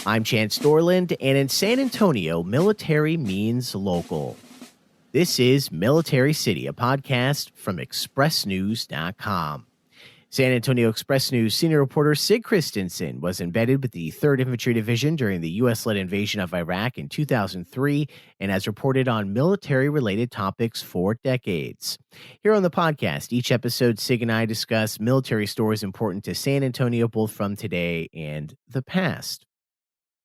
I'm Chance Dorland, and in San Antonio, military means local. This is Military City, a podcast from expressnews.com. San Antonio Express News senior reporter Sig Christensen was embedded with the 3rd Infantry Division during the U.S.-led invasion of Iraq in 2003 and has reported on military-related topics for decades. Here on the podcast, each episode, Sig and I discuss military stories important to San Antonio, both from today and the past.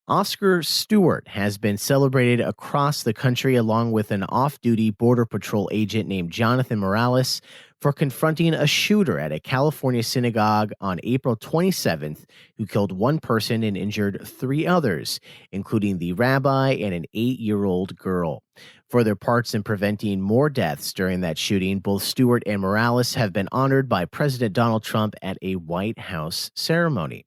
Oscar Stewart has been celebrated across the country along with an off-duty Border Patrol agent named Jonathan Morales for confronting a shooter at a California synagogue on April 27th who killed one person and injured 3 others, including the rabbi and an 8-year-old girl. For their parts in preventing more deaths during that shooting, both Stewart and Morales have been honored by President Donald Trump at a White House ceremony.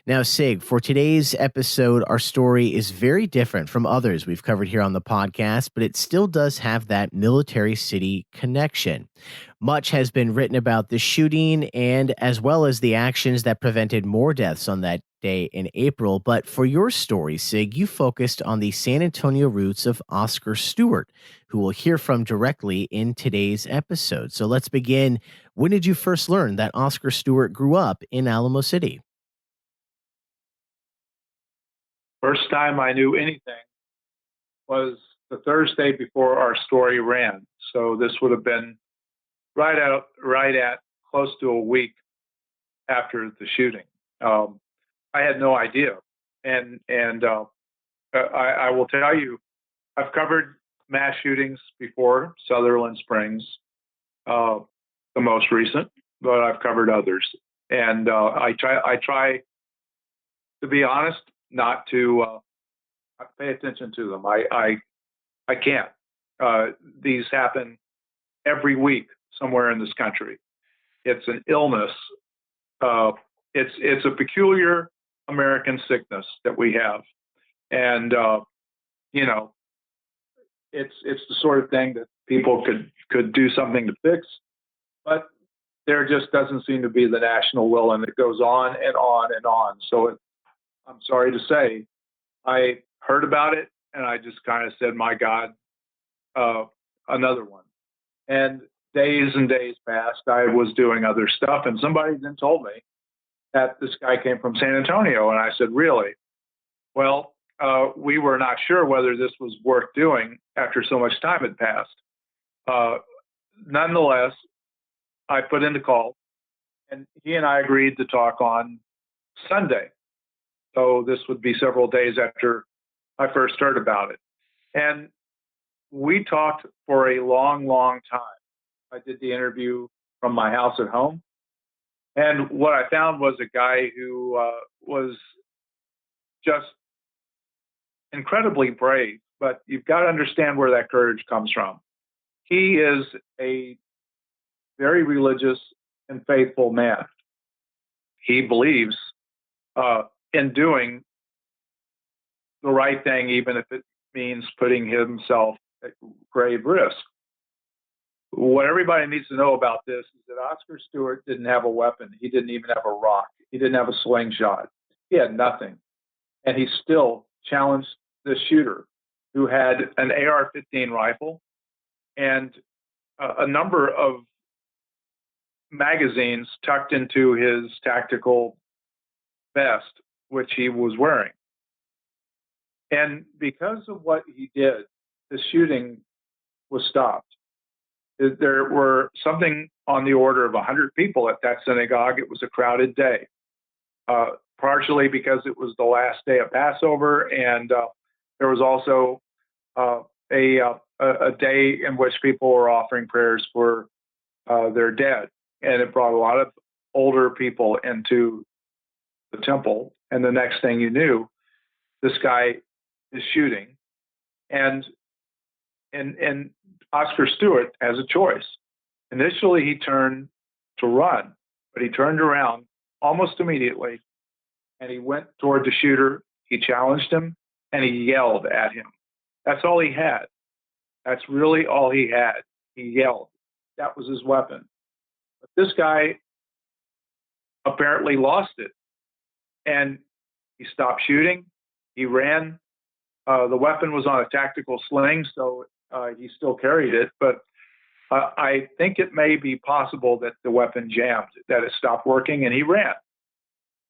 Now, Sig, for today's episode, our story is very different from others we've covered here on the podcast, but it still does have that military city connection. Much has been written about the shooting and as well as the actions that prevented more deaths on that day in April. But for your story, Sig, you focused on the San Antonio roots of Oscar Stewart, who we'll hear from directly in today's episode. So let's begin. When did you first learn that Oscar Stewart grew up in Alamo City? First time I knew anything was the Thursday before our story ran. So this would have been right at close to a week after the shooting. I had no idea, and I will tell you, I've covered mass shootings before, Sutherland Springs, the most recent, but I've covered others, and I try to be honest. Not to pay attention to them. I can't. These happen every week somewhere in this country. It's an illness. It's a peculiar American sickness that we have, and it's the sort of thing that people could do something to fix, but there just doesn't seem to be the national will, and it goes on and on and on. So I'm sorry to say, I heard about it and I just kind of said, my God, another one. And days and days passed. I was doing other stuff and somebody then told me that this guy came from San Antonio. And I said, really? Well, we were not sure whether this was worth doing after so much time had passed. Nonetheless, I put in the call and he and I agreed to talk on Sunday. So this would be several days after I first heard about it. And we talked for a long, long time. I did the interview from my house at home. And what I found was a guy who was just incredibly brave, but you've got to understand where that courage comes from. He is a very religious and faithful man. He believes in doing the right thing, even if it means putting himself at grave risk. What everybody needs to know about this is that Oscar Stewart didn't have a weapon. He didn't even have a rock. He didn't have a slingshot. He had nothing. And he still challenged the shooter, who had an AR-15 rifle and a number of magazines tucked into his tactical vest, which he was wearing. And because of what he did, the shooting was stopped. There were something on the order of 100 people at that synagogue. It was a crowded day, partially because it was the last day of Passover, and there was also a day in which people were offering prayers for their dead. And it brought a lot of older people into the temple. And the next thing you knew, this guy is shooting. And Oscar Stewart has a choice. Initially, he turned to run, but he turned around almost immediately, and he went toward the shooter. He challenged him, and he yelled at him. That's all he had. That's really all he had. He yelled. That was his weapon. But this guy apparently lost it, and he stopped shooting. He ran. The weapon was on a tactical sling, so he still carried it. But I think it may be possible that the weapon jammed, that it stopped working, and he ran.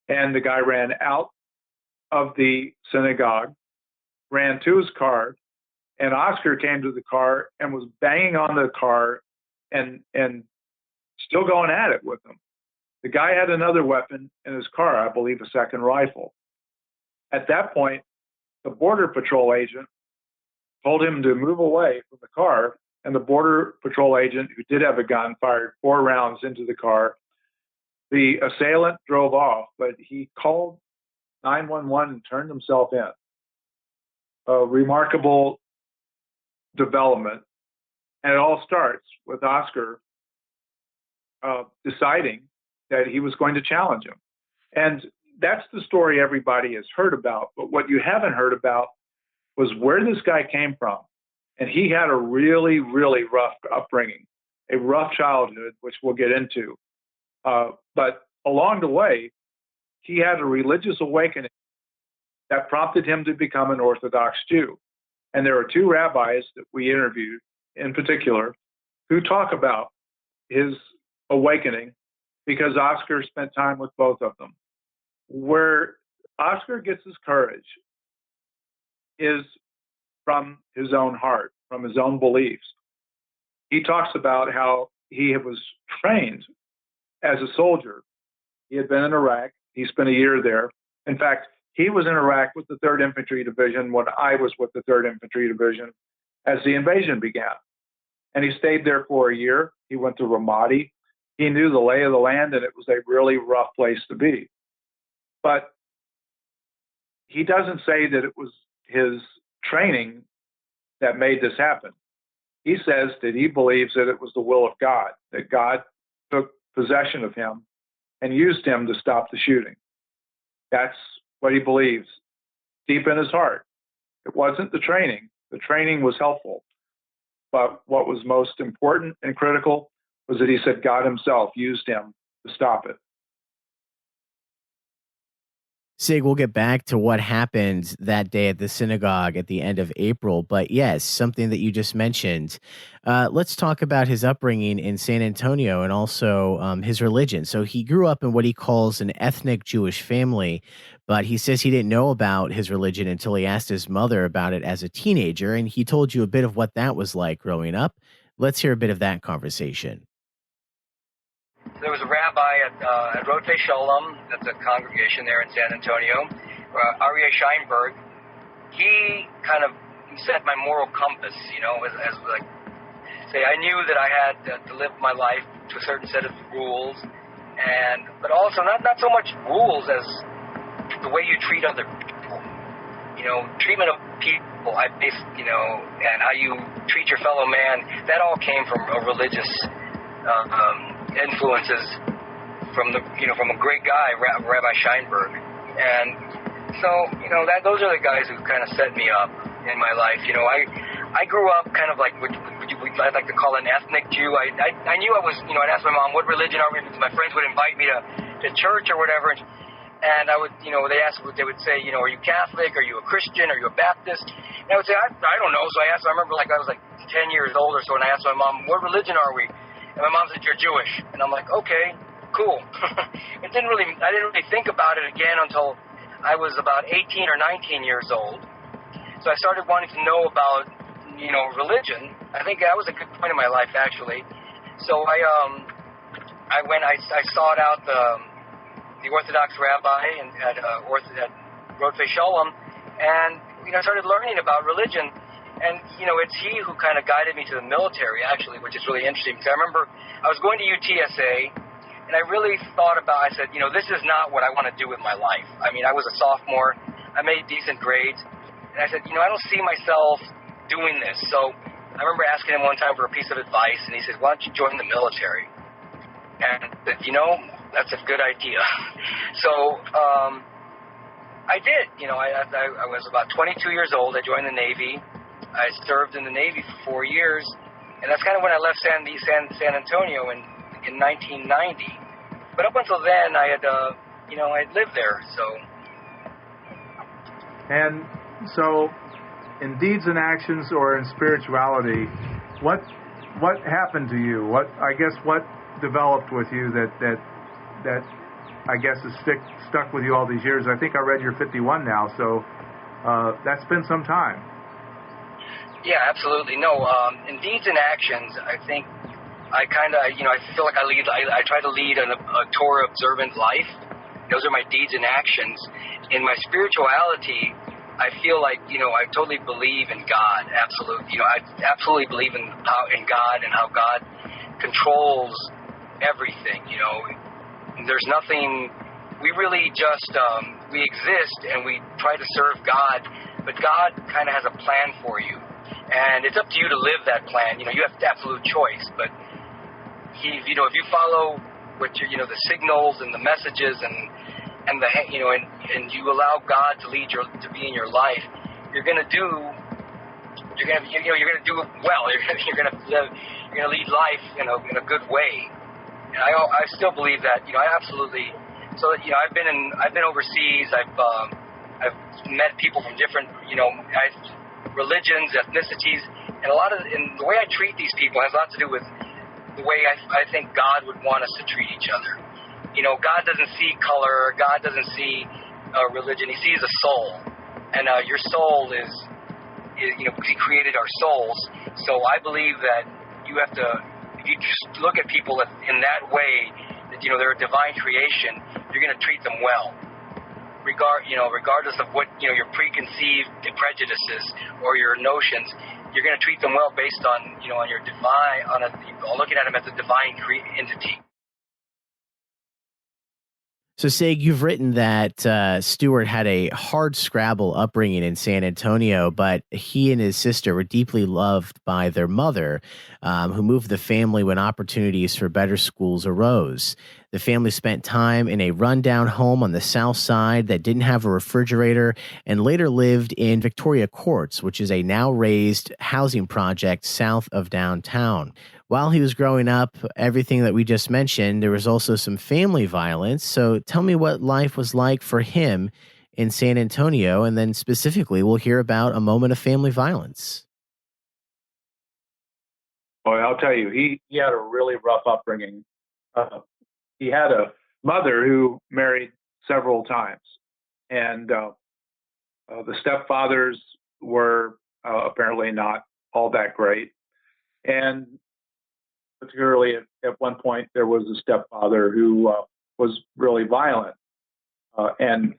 And the guy ran out of the synagogue, ran to his car, and Oscar came to the car and was banging on the car and still going at it with him. The guy had another weapon in his car, I believe a second rifle. At that point, the Border Patrol agent told him to move away from the car, and the Border Patrol agent, who did have a gun, fired 4 rounds into the car. The assailant drove off, but he called 911 and turned himself in. A remarkable development. And it all starts with Oscar deciding that he was going to challenge him. And that's the story everybody has heard about. But what you haven't heard about was where this guy came from. And he had a really, really rough upbringing, a rough childhood, which we'll get into. But along the way, he had a religious awakening that prompted him to become an Orthodox Jew. And there are 2 rabbis that we interviewed in particular who talk about his awakening because Oscar spent time with both of them. Where Oscar gets his courage is from his own heart, from his own beliefs. He talks about how he was trained as a soldier. He had been in Iraq. He spent a year there. In fact, he was in Iraq with the 3rd Infantry Division when I was with the 3rd Infantry Division as the invasion began. And he stayed there for a year. He went to Ramadi. He knew the lay of the land, and it was a really rough place to be. But he doesn't say that it was his training that made this happen. He says that he believes that it was the will of God, that God took possession of him and used him to stop the shooting. That's what he believes deep in his heart. It wasn't the training. The training was helpful. But what was most important and critical was that he said God himself used him to stop it. Sig, we'll get back to what happened that day at the synagogue at the end of April. But yes, something that you just mentioned. Let's talk about his upbringing in San Antonio and also his religion. So he grew up in what he calls an ethnic Jewish family, but he says he didn't know about his religion until he asked his mother about it as a teenager. And he told you a bit of what that was like growing up. Let's hear a bit of that conversation. There was a rabbi at Rotei Sholem, that's a congregation there in San Antonio, Aryeh Sheinberg. He kind of set my moral compass, as like, say, I knew that I had to live my life to a certain set of rules, but also not so much rules as the way you treat other people. Treatment of people, and how you treat your fellow man, that all came from a religious influences from a great guy, Rabbi Sheinberg. And so, those are the guys who kind of set me up in my life. I grew up kind of like what I'd like to call an ethnic Jew. I knew I was, I'd ask my mom, what religion are we? Because my friends would invite me to church or whatever. And I would, they would say, are you Catholic? Are you a Christian? Are you a Baptist? And I would say, I don't know. So I remember I was like 10 years old or so, and I asked my mom, what religion are we? And my mom said, you're Jewish. And I'm like, okay, cool. I didn't really think about it again until I was about 18 or 19 years old. So I started wanting to know about, religion. I think that was a good point in my life, actually. So I sought out the Orthodox rabbi at Rotei Sholem, and I started learning about religion. And, it's he who kind of guided me to the military, actually, which is really interesting. Because I remember I was going to UTSA, and I really thought about, I said, this is not what I want to do with my life. I mean, I was a sophomore. I made decent grades. And I said, I don't see myself doing this. So I remember asking him one time for a piece of advice, and he said, why don't you join the military? And I said, that's a good idea. So I did. I was about 22 years old. I joined the Navy. I served in the Navy for 4 years, and that's kind of when I left San Antonio in 1990. But up until then, I had lived there. So And so, in deeds and actions, or in spirituality, what happened to you? What developed with you that I guess is stuck with you all these years? I think I read you're 51 now, so that's been some time. Yeah, absolutely. No, in deeds and actions, I think I kind of, I feel like I try to lead a Torah observant life. Those are my deeds and actions. In my spirituality, I feel like, I totally believe in God. Absolutely. I absolutely believe in God and how God controls everything. There's nothing, we really just, we exist and we try to serve God, but God kind of has a plan for you. And it's up to you to live that plan. You have absolute choice, but if you follow what the signals and the messages and the and you allow God to be in your life, you're gonna do well. You're gonna lead life in a good way. And I still believe that. I absolutely. So I've been overseas. I've met people from different religions, ethnicities, and the way I treat these people has a lot to do with the way I think God would want us to treat each other. God doesn't see color. God doesn't see religion. He sees a soul, and your soul is He created our souls. So I believe that you have to, if you just look at people in that way, that they're a divine creation, you're going to treat them well. Regardless of what your preconceived prejudices or your notions, you're going to treat them well based on on your divine, looking at them as a divine entity. So, Sig, you've written that Stewart had a hard scrabble upbringing in San Antonio, but he and his sister were deeply loved by their mother, who moved the family when opportunities for better schools arose. The family spent time in a rundown home on the south side that didn't have a refrigerator, and later lived in Victoria Courts, which is a now raised housing project south of downtown. While he was growing up, everything that we just mentioned, there was also some family violence. So tell me what life was like for him in San Antonio, and then specifically, we'll hear about a moment of family violence. Well, I'll tell you, he had a really rough upbringing. He had a mother who married several times, and the stepfathers were apparently not all that great. And particularly at one point, there was a stepfather who was really violent. And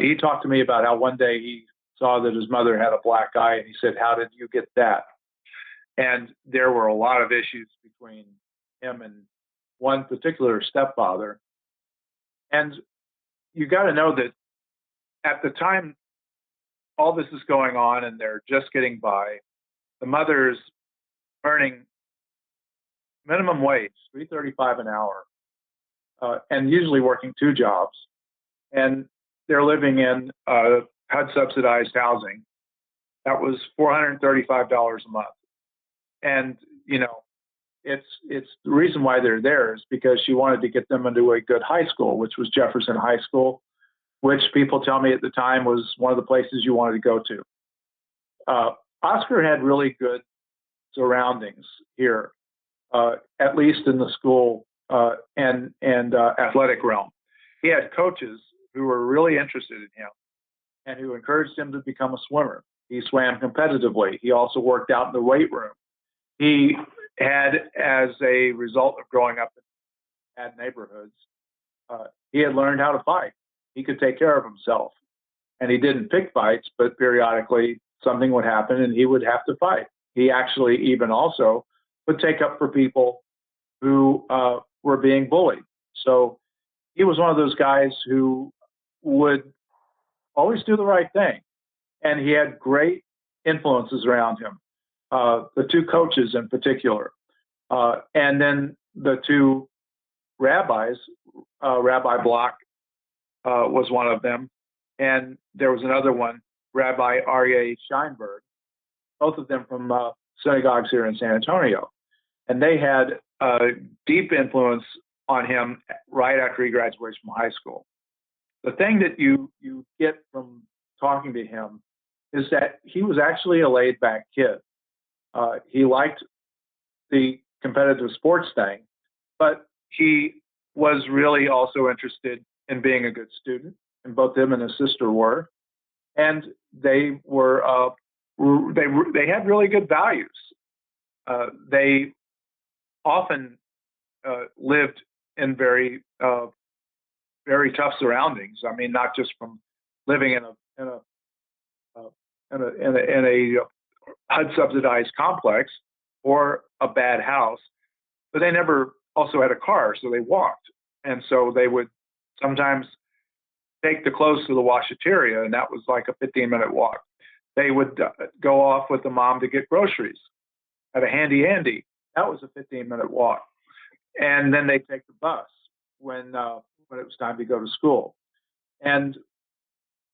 he talked to me about how one day he saw that his mother had a black eye, and he said, "How did you get that?" And there were a lot of issues between him and one particular stepfather. And you got to know that at the time all this is going on and they're just getting by, the mother's earning minimum wage, $3.35 an hour, and usually working two jobs. And they're living in HUD subsidized housing. That was $435 a month. And, it's the reason why they're there is because she wanted to get them into a good high school, which was Jefferson High School, which people tell me at the time was one of the places you wanted to go to. Oscar had really good surroundings here, at least in the school and athletic realm. He had coaches who were really interested in him and who encouraged him to become a swimmer. He swam competitively. He also worked out in the weight room. He had, as a result of growing up in bad neighborhoods, he had learned how to fight. He could take care of himself. And he didn't pick fights, but periodically something would happen and he would have to fight. He actually even also would take up for people who were being bullied. So he was one of those guys who would always do the right thing. And he had great influences around him, the two coaches in particular. And then the two rabbis, Rabbi Block was one of them. And there was another one, Rabbi Aryeh Sheinberg, both of them from synagogues here in San Antonio. And they had a deep influence on him right after he graduated from high school. The thing that you get from talking to him is that he was actually a laid back kid. He liked the competitive sports thing, but he was really also interested in being a good student, and both him and his sister were. And they had really good values. They often lived in very tough surroundings. I mean, not just from living in a HUD subsidized complex or a bad house, but they never also had a car, so they walked. And so they would sometimes take the clothes to the washateria, and that was like a 15-minute walk. They would go off with the mom to get groceries at a handy Andy. That was a 15-minute walk. And then they'd take the bus when it was time to go to school. And,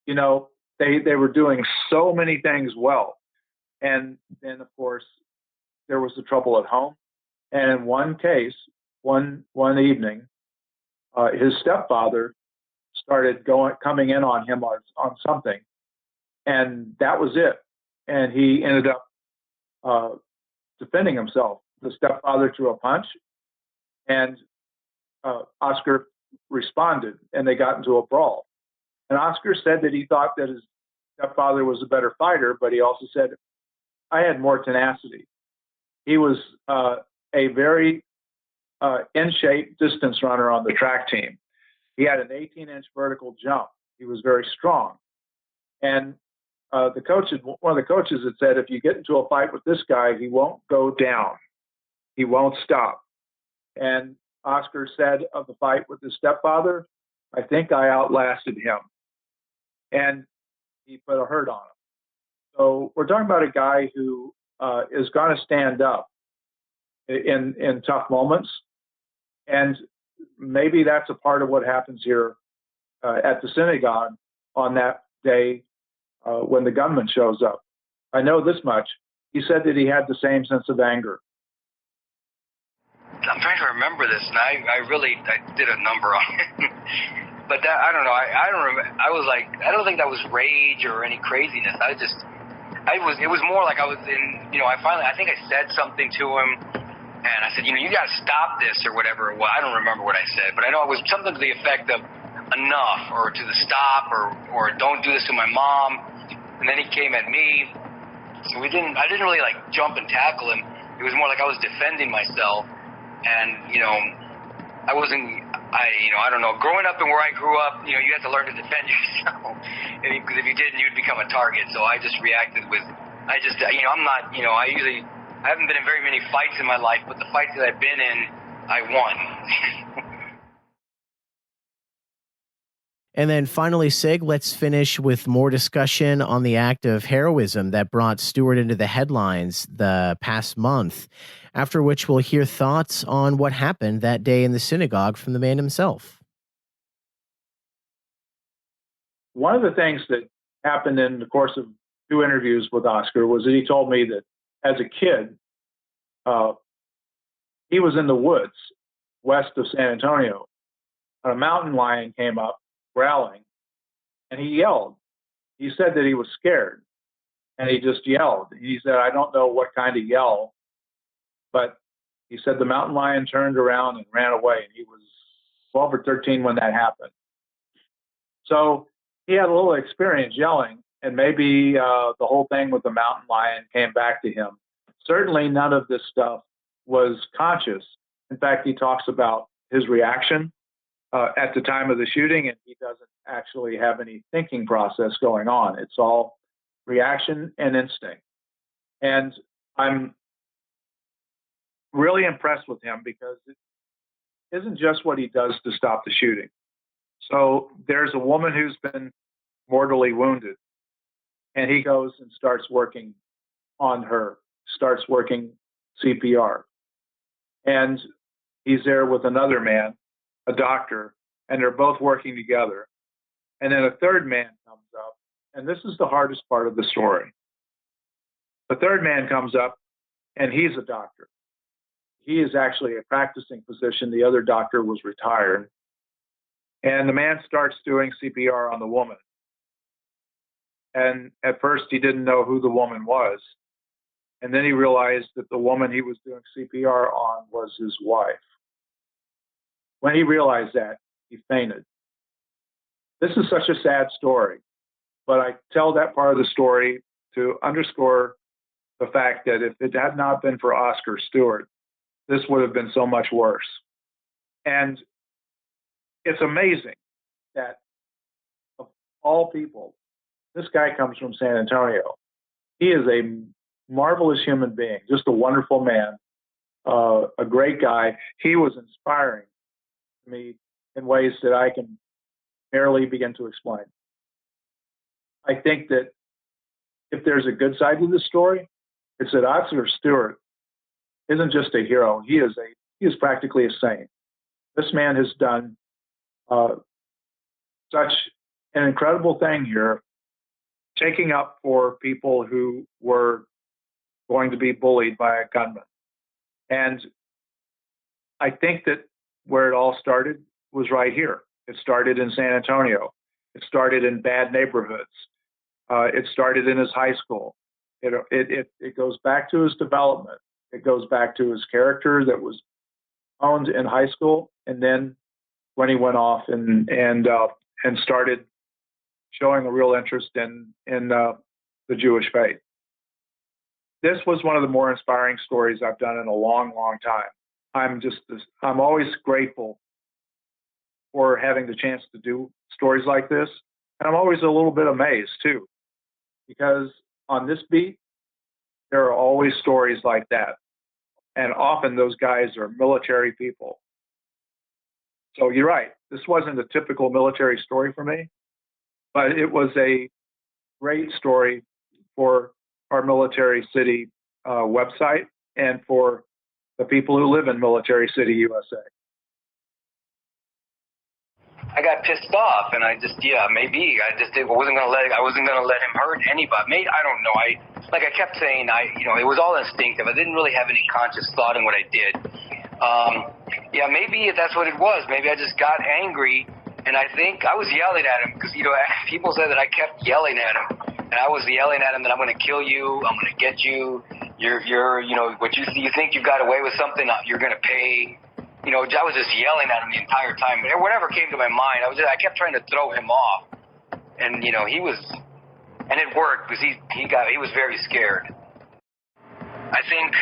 you know, they were doing so many things well. And then, of course, there was the trouble at home. And in one case, one evening, his stepfather started coming in on him on something, and that was it. And he ended up defending himself. The stepfather threw a punch, and Oscar responded, and they got into a brawl. And Oscar said that he thought that his stepfather was a better fighter, but he also said, I had more tenacity. He was a very in shape distance runner on the track team. He had an 18-inch vertical jump. He was very strong. And one of the coaches had said, if you get into a fight with this guy, he won't go down. He won't stop. And Oscar said of the fight with his stepfather, I think I outlasted him. And he put a hurt on him. So we're talking about a guy who is going to stand up in tough moments. And maybe that's a part of what happens here at the synagogue on that day when the gunman shows up. I know this much. He said that he had the same sense of anger. I'm trying to remember this, and I did a number on it. But that, I don't know. I don't remember. I was like, I don't think that was rage or any craziness. It was more like I was in, I think I said something to him, and I said, you got to stop this or whatever. Well, I don't remember what I said, but I know it was something to the effect of enough, or to the stop, or don't do this to my mom. And then he came at me. So I didn't really like jump and tackle him. It was more like I was defending myself. And, I don't know, growing up and where I grew up, you have to learn to defend yourself. Because if you didn't, you'd become a target. So I just reacted I'm not, I haven't been in very many fights in my life, but the fights that I've been in, I won. And then finally, Sig, let's finish with more discussion on the act of heroism that brought Stewart into the headlines the past month, after which we'll hear thoughts on what happened that day in the synagogue from the man himself. One of the things that happened in the course of 2 interviews with Oscar was that he told me that as a kid, he was in the woods west of San Antonio, and a mountain lion came up growling, and he yelled. He said that he was scared, and he just yelled. He said, I don't know what kind of yell, but he said the mountain lion turned around and ran away, and he was 12 or 13 when that happened. So he had a little experience yelling, and maybe the whole thing with the mountain lion came back to him. Certainly none of this stuff was conscious. In fact, he talks about his reaction at the time of the shooting, and he doesn't actually have any thinking process going on. It's all reaction and instinct. And I'm really impressed with him because it isn't just what he does to stop the shooting. So there's a woman who's been mortally wounded, and he goes and starts working on her, starts working CPR. And he's there with another man, a doctor, and they're both working together. And then a third man comes up, and this is the hardest part of the story. The third man comes up, and he's a doctor. He is actually a practicing physician. The other doctor was retired. And the man starts doing CPR on the woman. And at first he didn't know who the woman was. And then he realized that the woman he was doing CPR on was his wife. When he realized that, he fainted. This is such a sad story, but I tell that part of the story to underscore the fact that if it had not been for Oscar Stewart, this would have been so much worse. And it's amazing that of all people, this guy comes from San Antonio. He is a marvelous human being, just a wonderful man, a great guy. He was inspiring to me in ways that I can barely begin to explain. I think that if there's a good side to this story, it's that Oscar Stewart isn't just a hero. He is practically a saint. This man has done such an incredible thing here, taking up for people who were going to be bullied by a gunman. And I think that where it all started was right here. It started in San Antonio. It started in bad neighborhoods. It started in his high school. It goes back to his development. It goes back to his character that was honed in high school, and then when he went off and started showing a real interest in the Jewish faith. This was one of the more inspiring stories I've done in a long, long time. I'm always grateful for having the chance to do stories like this. And I'm always a little bit amazed too, because on this beat, there are always stories like that. And often those guys are military people. So you're right. This wasn't a typical military story for me, but it was a great story for our Military City website and for the people who live in Military City, USA. I got pissed off, and I wasn't gonna let him hurt anybody. I don't know. I kept saying, it was all instinctive. I didn't really have any conscious thought in what I did. Maybe that's what it was. Maybe I just got angry, and I think I was yelling at him because people said that I kept yelling at him, and I was yelling at him that I'm going to kill you, I'm going to get you. You're what you think you got away with something, you're going to pay. I was just yelling at him the entire time. Whatever came to my mind, I kept trying to throw him off, and and it worked because he was very scared. I think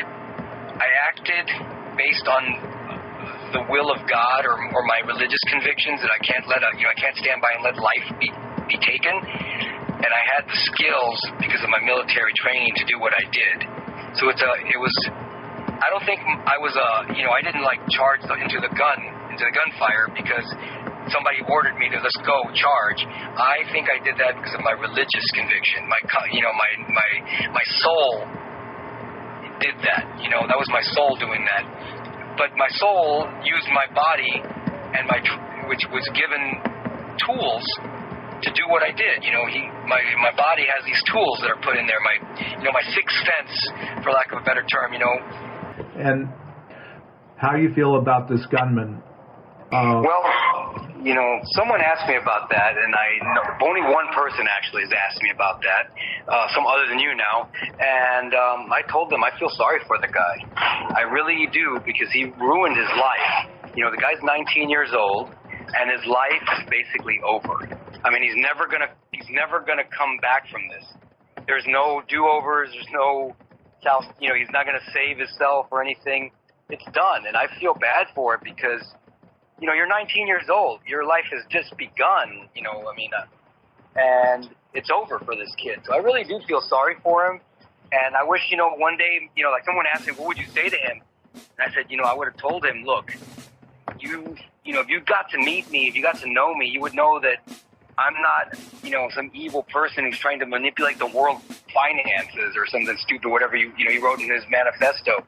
I acted based on the will of God or my religious convictions that I can't stand by and let life be taken. And I had the skills because of my military training to do what I did. So I don't think I was I didn't charge into the gunfire because somebody ordered me to let's go charge. I think I did that because of my religious conviction. My soul did that. That was my soul doing that. But my soul used my body and which was given tools to do what I did. My body has these tools that are put in there. My sixth sense, for lack of a better term. And how do you feel about this gunman? Someone asked me about that, and only one person actually has asked me about that, some other than you now, and I told them I feel sorry for the guy. I really do, because he ruined his life. The guy's 19 years old, and his life is basically over. I mean, he's never gonna come back from this. There's no do-overs. There's no he's not gonna save himself or anything. It's done, and I feel bad for it because. You're 19 years old. Your life has just begun, and it's over for this kid. So I really do feel sorry for him. And I wish, one day, someone asked me, what would you say to him? And I said, I would have told him, look, if you got to meet me, if you got to know me, you would know that I'm not, some evil person who's trying to manipulate the world finances or something stupid, whatever he wrote in his manifesto.